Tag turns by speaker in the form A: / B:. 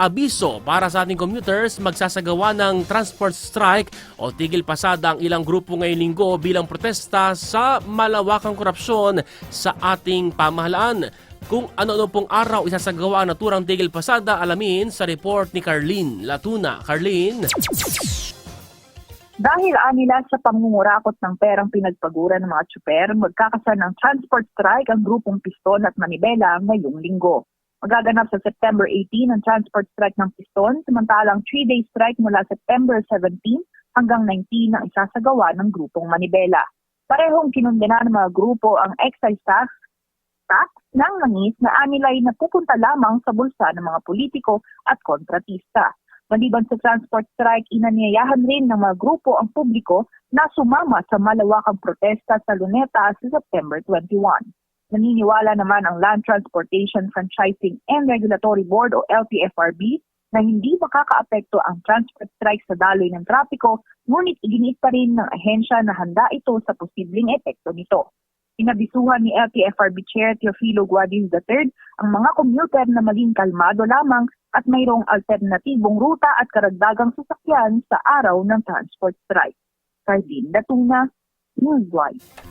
A: Abiso para sa ating commuters, magsasagawa ng transport strike o tigil pasada ang ilang grupo ngayong linggo bilang protesta sa malawakang korupsyon sa ating pamahalaan. Kung ano-ano pong araw isasagawa ang naturang tigil pasada, alamin sa report ni Carlene Latuna. Carlene?
B: Dahil anila sa pangungurakot ng perang pinagpaguran ng mga tsuper, magkakasa ng transport strike ang grupong Piston at Manibela ngayong linggo. Magaganap sa September 18 ang transport strike ng Piston, samantalang 3-day strike mula September 17 hanggang 19 ang isasagawa ng grupong Manibela. Parehong kinundena ng mga grupo ang excise tax ng langis na anilay na pupunta lamang sa bulsa ng mga politiko at kontratista. Maliban sa transport strike, inanyayahan rin ng mga grupo ang publiko na sumama sa malawakang protesta sa Luneta sa September 21. Naniniwala naman ang Land Transportation Franchising and Regulatory Board o LTFRB na hindi makakaapekto ang transport strike sa daloy ng trapiko, ngunit iginiit pa rin ng ahensya na handa ito sa posibleng epekto nito. Inabisuhan ni LTFRB Chair Teofilo Guadis III ang mga commuter na maging kalmado lamang at mayroong alternatibong ruta at karagdagang sasakyan sa araw ng transport strike. Carlene Latuna, Newswise.